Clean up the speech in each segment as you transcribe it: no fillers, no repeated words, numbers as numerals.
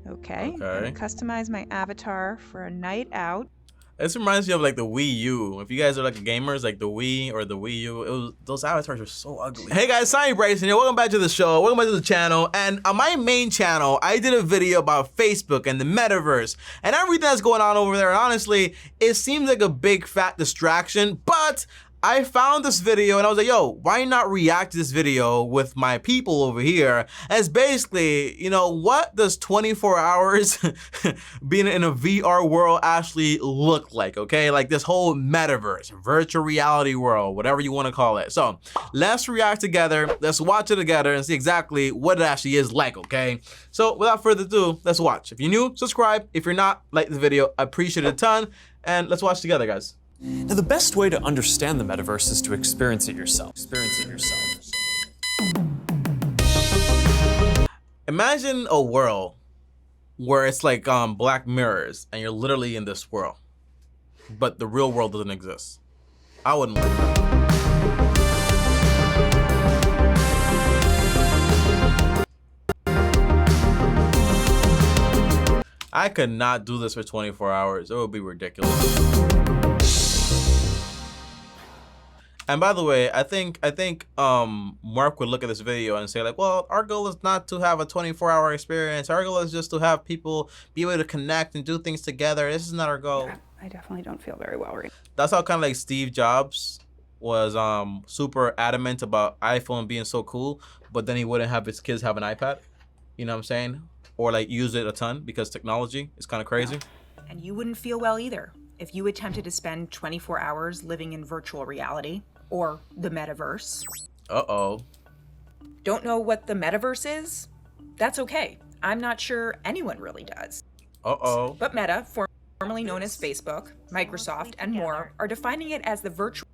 Okay. Okay. Customize my avatar for a night out. This reminds me of like the Wii U. If you guys are like gamers, like the Wii or the Wii U, those avatars are so ugly. Hey guys, sorry Bryson here. Welcome back to the show. Welcome back to the channel. And on my main channel, I did a video about Facebook and the Metaverse and everything that's going on over there. And honestly, it seems like a big fat distraction, but I found this video and I was like, yo, why not react to this video with my people over here? As basically, you know, what does 24 hours being in a VR world actually look like, okay? Like this whole metaverse, virtual reality world, whatever you want to call it. So let's react together, let's watch it together and see exactly what it actually is like, okay? So without further ado, let's watch. If you're new, subscribe. If you're not, like the video, I appreciate it a ton. And let's watch together, guys. Now, the best way to understand the metaverse is to experience it yourself. Imagine a world where it's like Black Mirrors and you're literally in this world, but the real world doesn't exist. I wouldn't like that. I could not do this for 24 hours. It would be ridiculous. And by the way, I think Mark would look at this video and say like, well, our goal is not to have a 24-hour experience. Our goal is just to have people be able to connect and do things together. This is not our goal. Yeah, I definitely don't feel very well right now. That's how kind of like Steve Jobs was super adamant about iPhone being so cool, but then he wouldn't have his kids have an iPad. You know what I'm saying? Or like use it a ton because technology is kind of crazy. And you wouldn't feel well either if you attempted to spend 24 hours living in virtual reality. Or the metaverse. Uh-oh. Don't know what the metaverse is? That's okay. I'm not sure anyone really does. Uh-oh. But Meta, formerly known as Facebook, Microsoft, and more, are defining it as the virtual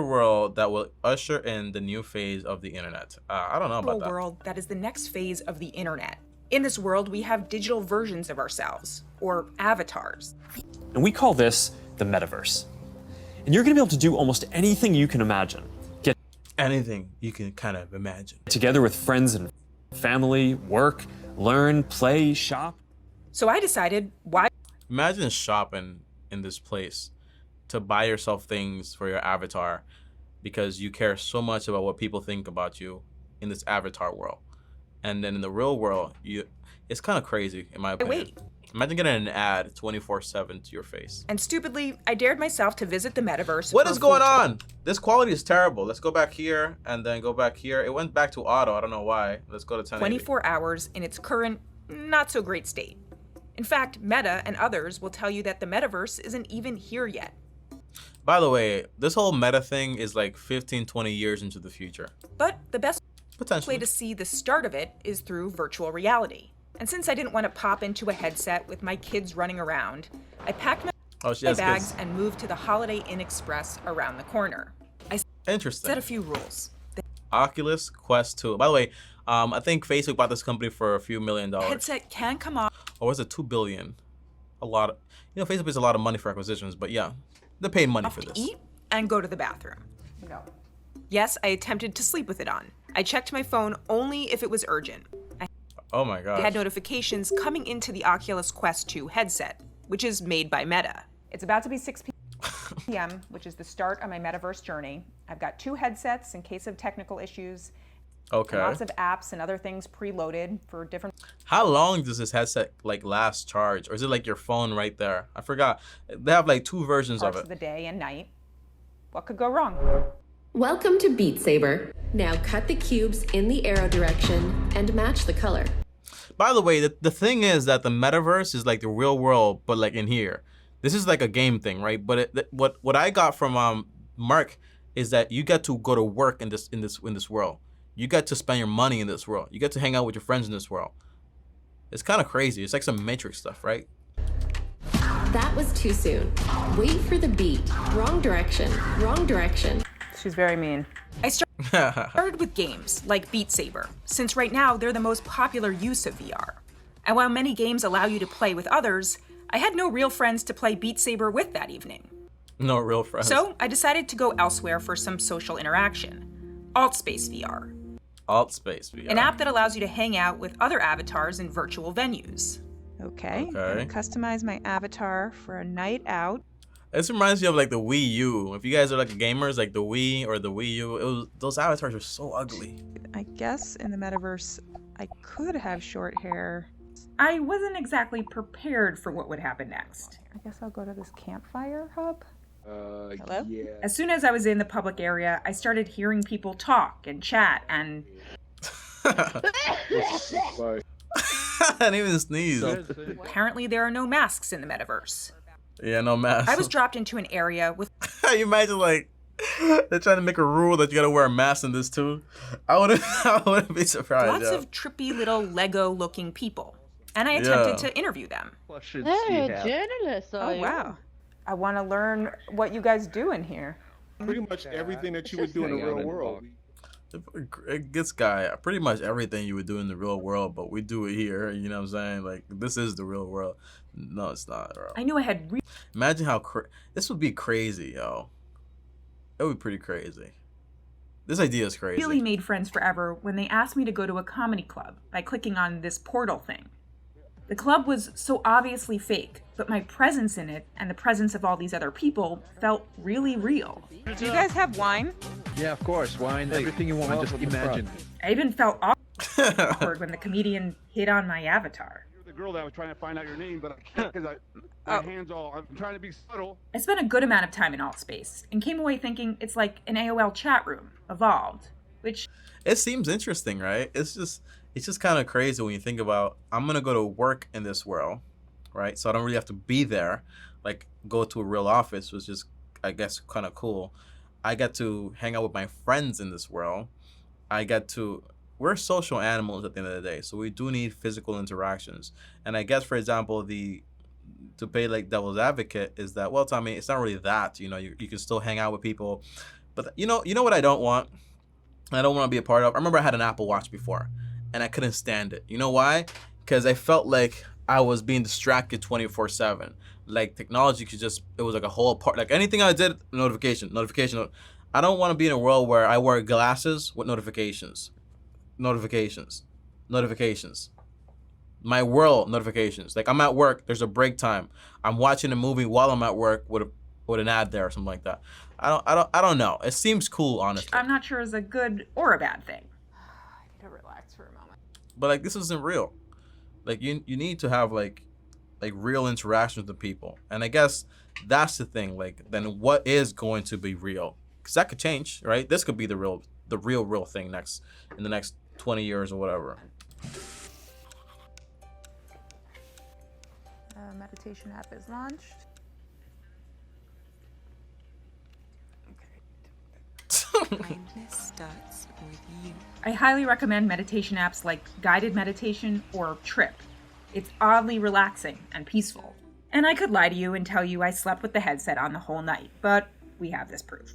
world that will usher in the new phase of the internet. I don't know about that. World that is the next phase of the internet. In this world, we have digital versions of ourselves, or avatars. And we call this the metaverse. And you're gonna be able to do almost anything you can imagine. Get anything you can kind of imagine. Together with friends and family, work, learn, play, shop. So I decided, why? Imagine shopping in this place to buy yourself things for your avatar because you care so much about what people think about you in this avatar world. And then in the real world, it's kind of crazy in my opinion. Wait. Imagine getting an ad 24/7 to your face. And stupidly, I dared myself to visit the metaverse. What is going on? This quality is terrible. Let's go back here and then go back here. It went back to auto. I don't know why. Let's go to 1080. 24 hours in its current, not so great state. In fact, Meta and others will tell you that the metaverse isn't even here yet. By the way, this whole meta thing is like 15, 20 years into the future. But the best way to see the start of it is through virtual reality. And since I didn't want to pop into a headset with my kids running around, I packed my bags and moved to the Holiday Inn Express around the corner. I set a few rules. Oculus Quest 2. By the way, I think Facebook bought this company for a few $1 million. The headset can come off. Or was it $2 billion? A lot of, you know, Facebook pays a lot of money for acquisitions, but yeah, they pay money for this. Eat and go to the bathroom. No. Yes, I attempted to sleep with it on. I checked my phone only if it was urgent. Oh my god. I had notifications coming into the Oculus Quest 2 headset, which is made by Meta. It's about to be 6 p.m., which is the start of my metaverse journey. I've got 2 headsets in case of technical issues. Okay. And lots of apps and other things preloaded for different. How long does this headset like last charge? Or is it like your phone right there? I forgot. They have like 2 versions of it. Parts of the day and night. What could go wrong? Welcome to Beat Saber. Now cut the cubes in the arrow direction and match the color. By the way, the thing is that the metaverse is like the real world, but like in here. This is like a game thing, right? But what I got from Mark is that you get to go to work in this world. You get to spend your money in this world. You get to hang out with your friends in this world. It's kind of crazy. It's like some Matrix stuff, right? That was too soon. Wait for the beat. Wrong direction. Wrong direction. She's very mean. I started with games like Beat Saber, since right now they're the most popular use of VR. And while many games allow you to play with others, I had no real friends to play Beat Saber with that evening. No real friends. So I decided to go elsewhere for some social interaction. Altspace VR. Alt space VR. an app that allows you to hang out with other avatars in virtual venues. Okay. Okay. Gonna customize my avatar for a night out. This reminds me of like the Wii U. If you guys are like gamers, like the Wii or the Wii U, those avatars are so ugly. I guess in the metaverse, I could have short hair. I wasn't exactly prepared for what would happen next. I guess I'll go to this campfire hub. Hello? Yeah. As soon as I was in the public area, I started hearing people talk and chat, and Sorry. I didn't even sneeze. apparently there are no masks in the metaverse. Yeah, no mask. I was dropped into an area with You imagine like they're trying to make a rule that you gotta wear a mask in this too. I wouldn't be surprised. lots yo. of trippy little Lego-looking people, and I attempted to interview them. Questions They're you have. journalists, are Oh, you? wow. I want to learn what you guys do in here. Pretty much everything that you would do in the real world. This guy, pretty much everything you would do in the real world, but we do it here. You know what I'm saying? Like this is the real world. No, it's not, bro. I knew I had Imagine how this would be crazy, yo. It would be pretty crazy. This idea is crazy. really made friends forever when they asked me to go to a comedy club by clicking on this portal thing. The club was so obviously fake, but my presence in it and the presence of all these other people felt really real. Do you guys have wine? Yeah, of course. Wine, everything you want. Just imagine. I even felt awkward when the comedian hit on my avatar. You're the girl that I was trying to find out your name, but I can't because my hands all. I'm trying to be subtle. I spent a good amount of time in alt space and came away thinking it's like an AOL chat room evolved, which It seems interesting, right? It's just kind of crazy when you think about I'm gonna go to work in this world, right? So I don't really have to be there, like go to a real office, which is I guess kind of cool. I get to hang out with my friends in this world. We're social animals at the end of the day, so we do need physical interactions. And I guess, for example, to play like devil's advocate is that, well, Tommy, it's not really that, you know, you can still hang out with people. But you know what I don't want? I don't want to be a part of. I remember I had an Apple Watch before, and I couldn't stand it. You know why? Because I felt like I was being distracted 24/7. Like technology it was like a whole part. Like anything I did, notification. I don't want to be in a world where I wear glasses with notifications. My world notifications. Like I'm at work, there's a break time. I'm watching a movie while I'm at work with an ad there or something like that. I don't know. It seems cool, honestly. I'm not sure is a good or a bad thing. I need to relax for a moment. But like this isn't real. Like you need to have like real interactions with people. And I guess that's the thing. Like then what is going to be real? Because that could change, right? This could be the real thing in the next 20 years or whatever. Meditation app is launched. Kindness starts with you. I highly recommend meditation apps like Guided Meditation or Trip. It's oddly relaxing and peaceful. And I could lie to you and tell you I slept with the headset on the whole night, but we have this proof.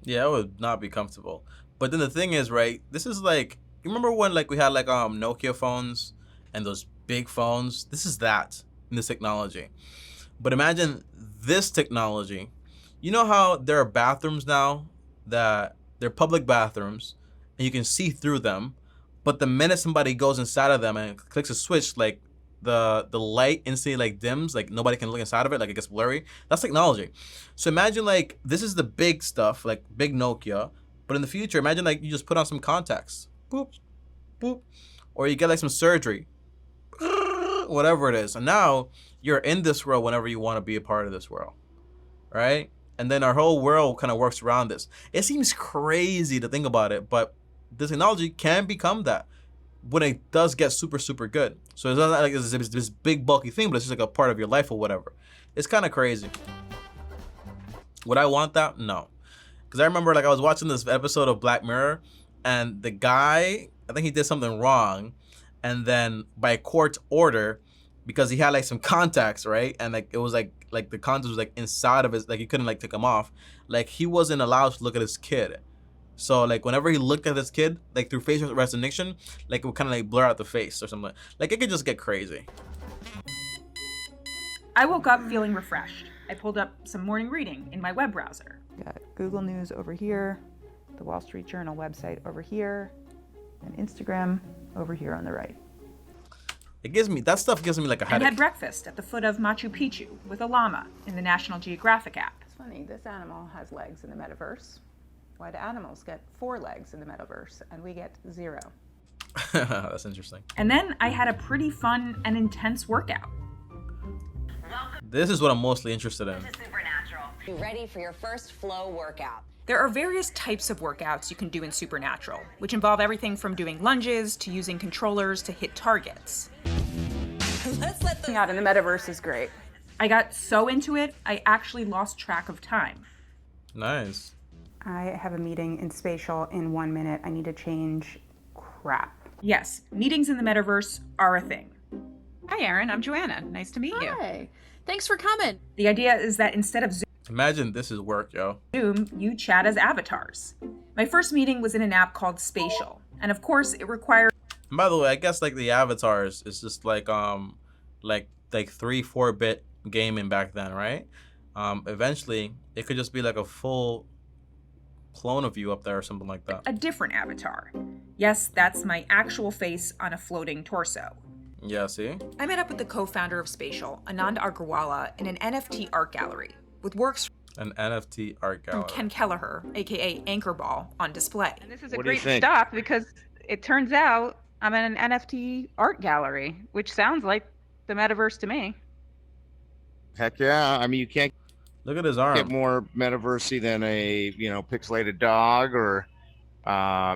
Yeah, it would not be comfortable. But then the thing is, right, this is like, you remember when like we had like Nokia phones and those big phones? This is that in this technology. But imagine this technology. You know how there are bathrooms now that they're public bathrooms and you can see through them, but the minute somebody goes inside of them and clicks a switch, like the light instantly like dims, like nobody can look inside of it, like it gets blurry. That's technology. So imagine like this is the big stuff, like big Nokia, but in the future, imagine like you just put on some contacts, boop, boop, or you get like some surgery, whatever it is, and now you're in this world whenever you want to be a part of this world, right? And then our whole world kind of works around this. It seems crazy to think about it, but the technology can become that when it does get super, super good. So it's not like it's this big bulky thing, but it's just like a part of your life or whatever. It's kind of crazy. Would I want that? No. Because I remember like I was watching this episode of Black Mirror and the guy, I think he did something wrong. And then by court order, because he had like some contacts, right? And like it was like the contacts was like inside of his, like he couldn't like take them off. Like he wasn't allowed to look at his kid. So like whenever he looked at his kid, like through facial recognition, like it would kind of like blur out the face or something. Like it could just get crazy. I woke up feeling refreshed. I pulled up some morning reading in my web browser. Got Google News over here. the Wall Street Journal website over here, and Instagram over here on the right. That stuff gives me like a And headache. had breakfast at the foot of Machu Picchu with a llama in the National Geographic app. It's funny, this animal has legs in the metaverse. Why do animals get 4 legs in the metaverse and we get 0? That's interesting. And then I had a pretty fun and intense workout. This is what I'm mostly interested in. Supernatural. You ready for your first flow workout? There are various types of workouts you can do in Supernatural, which involve everything from doing lunges to using controllers to hit targets. Working out in the metaverse is great. I got so into it, I actually lost track of time. Nice. I have a meeting in Spatial in 1 minute. I need to change crap. Yes, meetings in the metaverse are a thing. Hi, Erin. I'm Joanna. Nice to meet you. Hi. Thanks for coming. The idea is that instead of Imagine this is work, yo. Zoom, you chat as avatars. My first meeting was in an app called Spatial, and of course it required. And by the way, I guess like the avatars is just like 3-4-bit gaming back then, right? Eventually it could just be like a full clone of you up there or something like that. A different avatar. Yes, that's my actual face on a floating torso. Yeah, see? I met up with the co-founder of Spatial, Anand Agrawala, in an NFT art gallery with works An NFT art gallery. from Ken Kelleher, aka Anchorball, on display. And this is a great stop because it turns out I'm in an NFT art gallery, which sounds like the metaverse to me. Heck yeah. I mean, you can't look at his arm. Get more metaversey than a, pixelated dog or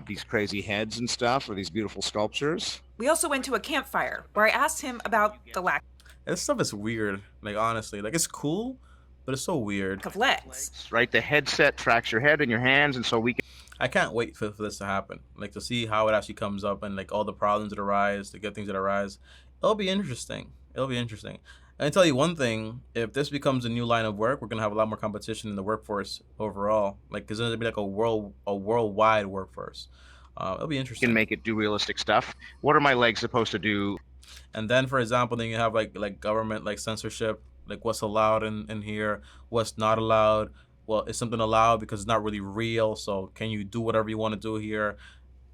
these crazy heads and stuff or these beautiful sculptures. We also went to a campfire where I asked him about the lack This stuff is weird. Like, honestly. Like, it's cool, but it's so weird. of legs. Right? The headset tracks your head and your hands, and so we can... I can't wait for this to happen. Like, to see how it actually comes up and, like, all the problems that arise, the good things that arise. It'll be interesting. It'll be interesting. And I tell you one thing, if this becomes a new line of work, we're going to have a lot more competition in the workforce overall. Like, because there's going to be like a worldwide workforce. It'll be interesting. Can make it do realistic stuff. What are my legs supposed to do? And then, for example, then you have like government like censorship, like what's allowed in here, what's not allowed. Well, is something allowed because it's not really real? So can you do whatever you want to do here?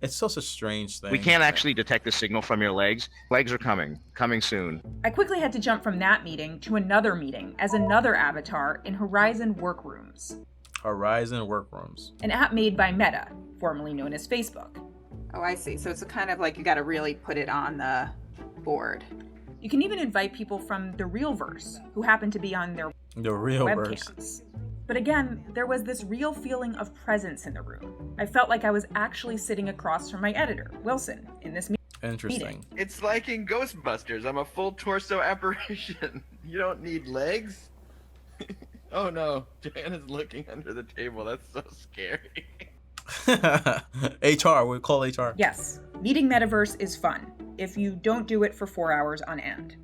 It's such a strange thing. We can't actually detect the signal from your legs. Legs are coming soon. I quickly had to jump from that meeting to another meeting as another avatar in Horizon Workrooms. Horizon Workrooms. An app made by Meta, formerly known as Facebook. Oh, I see. So it's kind of like you got to really put it on the board. You can even invite people from the Realverse who happen to be on their webcams. But again, there was this real feeling of presence in the room. I felt like I was actually sitting across from my editor, Wilson, in this meeting. Interesting. It's like in Ghostbusters. I'm a full torso apparition. You don't need legs. Oh no, Joanna's looking under the table. That's so scary. HR, we call HR. Yes, meeting Metaverse is fun if you don't do it for 4 hours on end.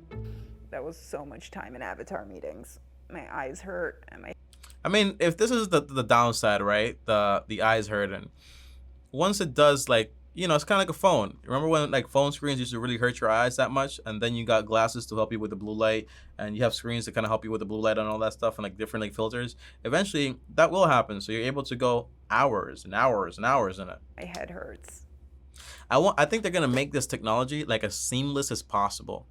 That was so much time in avatar meetings. My eyes hurt and my... I mean, if this is the downside, right? The eyes hurting. Once it does, like, it's kind of like a phone. Remember when like phone screens used to really hurt your eyes that much? And then you got glasses to help you with the blue light, and you have screens to kind of help you with the blue light and all that stuff, and like different like filters. Eventually, that will happen. So you're able to go hours and hours and hours in it. My head hurts. I think they're gonna make this technology like as seamless as possible.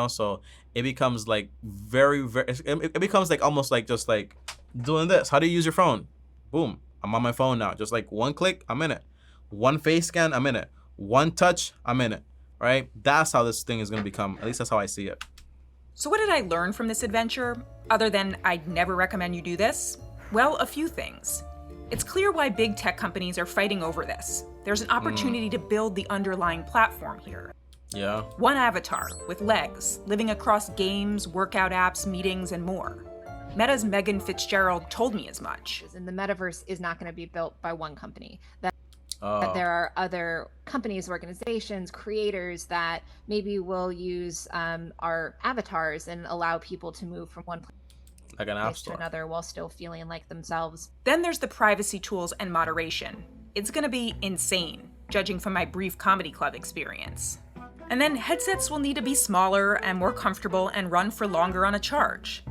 So it becomes like very, it becomes like almost like just like doing this. How do you use your phone? Boom, I'm on my phone now. Just like one click, I'm in it. One face scan, I'm in it. One touch, I'm in it, right? That's how this thing is going to become. At least that's how I see it. So what did I learn from this adventure, other than I'd never recommend you do this? Well, a few things. It's clear why big tech companies are fighting over this. There's an opportunity to build the underlying platform here. Yeah. One avatar with legs, living across games, workout apps, meetings, and more. Meta's Megan Fitzgerald told me as much. And the metaverse is not going to be built by one company. That there are other companies, organizations, creators that maybe will use our avatars and allow people to move from one place like an app store to another while still feeling like themselves. Then there's the privacy tools and moderation. It's going to be insane, judging from my brief comedy club experience. And then headsets will need to be smaller and more comfortable and run for longer on a charge.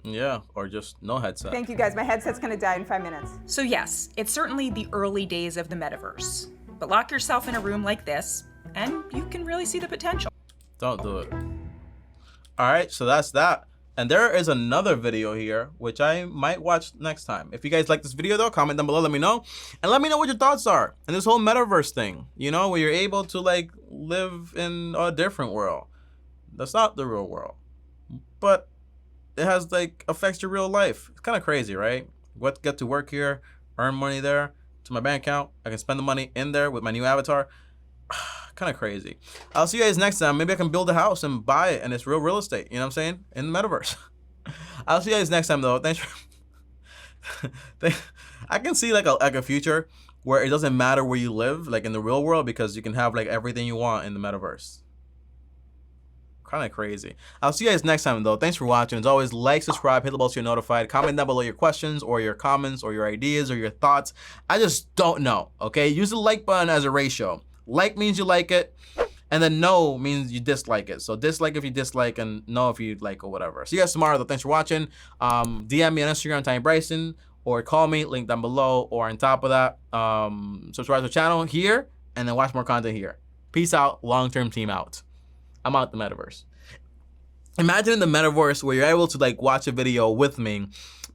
Yeah, or just no headset. Thank you guys. My headset's gonna die in 5 minutes. So yes, it's certainly the early days of the metaverse. But lock yourself in a room like this, and you can really see the potential. Don't do it. All right, so that's that. And there is another video here, which I might watch next time. If you guys like this video though, comment down below, let me know. And let me know what your thoughts are in this whole metaverse thing, you know, where you're able to like live in a different world. That's not the real world, but it has like affects your real life. It's kind of crazy, right? Get to work here, earn money there, to my bank account. I can spend the money in there with my new avatar. Kind of crazy. I'll see you guys next time. Maybe I can build a house and buy it, and it's real estate. You know what I'm saying? In the metaverse. I'll see you guys next time though. Thanks for I can see like a future where it doesn't matter where you live, like in the real world, because you can have like everything you want in the metaverse. Kind of crazy. I'll see you guys next time though. Thanks for watching. As always, like, subscribe, hit the bell so you're notified. Comment down below your questions or your comments or your ideas or your thoughts. I just don't know. Okay, use the like button as a ratio. Like means you like it, and then no means you dislike it. So dislike if you dislike, and no if you like, or whatever. See you guys tomorrow though. Thanks for watching. DM me on Instagram, Tiny Bryson, or call me, link down below, or on top of that, subscribe to the channel here, and then watch more content here. Peace out. Long-term team out. I'm out the metaverse. Imagine in the metaverse where you're able to like watch a video with me,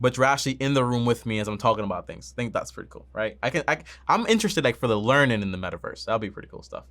but you're actually in the room with me as I'm talking about things. I think that's pretty cool, right? I'm interested like for the learning in the metaverse. That'll be pretty cool stuff.